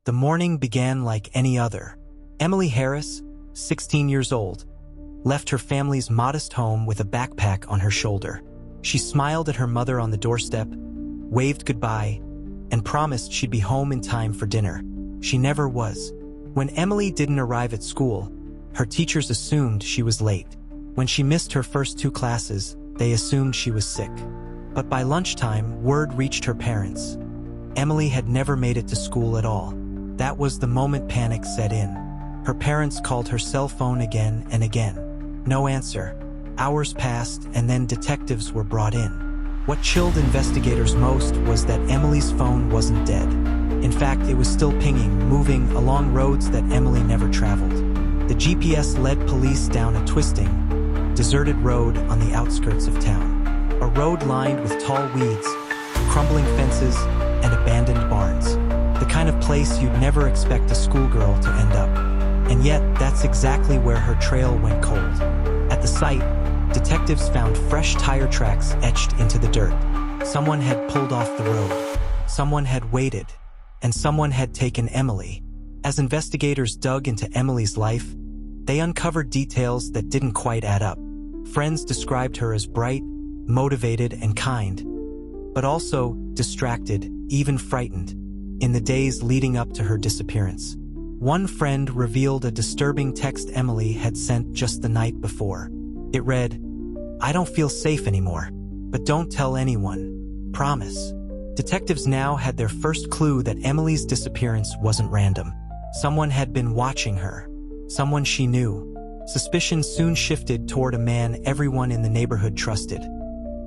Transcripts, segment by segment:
The morning began like any other. Emily Harris, 16 years old, left her family's modest home with a backpack on her shoulder. She smiled at her mother on the doorstep, waved goodbye, and promised she'd be home in time for dinner. She never was. When Emily didn't arrive at school, her teachers assumed she was late. When she missed her first 2 classes, they assumed she was sick. But by lunchtime, word reached her parents. Emily had never made it to school at all. That was the moment panic set in. Her parents called her cell phone again and again. No answer. Hours passed, and then detectives were brought in. What chilled investigators most was that Emily's phone wasn't dead. In fact, it was still pinging, moving along roads that Emily never traveled. The GPS led police down a twisting, deserted road on the outskirts of town. A road lined with tall weeds, crumbling fences, and abandoned barns. The kind of place you'd never expect a schoolgirl to end up. And yet, that's exactly where her trail went cold. At the site, detectives found fresh tire tracks etched into the dirt. Someone had pulled off the road. Someone had waited. And someone had taken Emily. As investigators dug into Emily's life, they uncovered details that didn't quite add up. Friends described her as bright, motivated, and kind, but also distracted, even frightened, in the days leading up to her disappearance. One friend revealed a disturbing text Emily had sent just the night before. It read, "I don't feel safe anymore, but don't tell anyone. Promise." Detectives now had their first clue that Emily's disappearance wasn't random. Someone had been watching her. Someone she knew. Suspicion soon shifted toward a man everyone in the neighborhood trusted.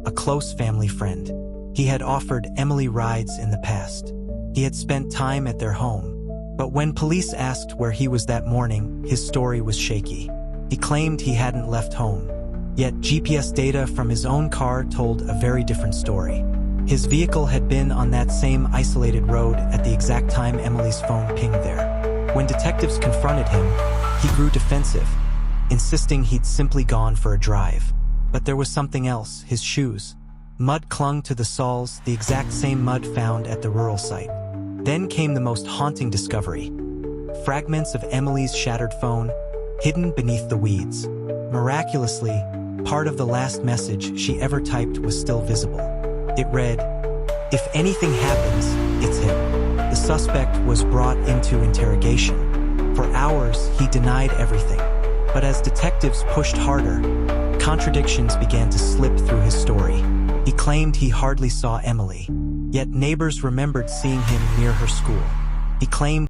A close family friend. He had offered Emily rides in the past. He had spent time at their home. But when police asked where he was that morning, his story was shaky. He claimed he hadn't left home. Yet GPS data from his own car told a very different story. His vehicle had been on that same isolated road at the exact time Emily's phone pinged there. When detectives confronted him, he grew defensive, insisting he'd simply gone for a drive. But there was something else, his shoes. Mud clung to the soles, the exact same mud found at the rural site. Then came the most haunting discovery. Fragments of Emily's shattered phone, hidden beneath the weeds. Miraculously, part of the last message she ever typed was still visible. It read, "If anything happens, it's him." The suspect was brought into interrogation. For hours, he denied everything. But as detectives pushed harder, contradictions began to slip through his story. He claimed he hardly saw Emily, yet neighbors remembered seeing him near her school. He claimed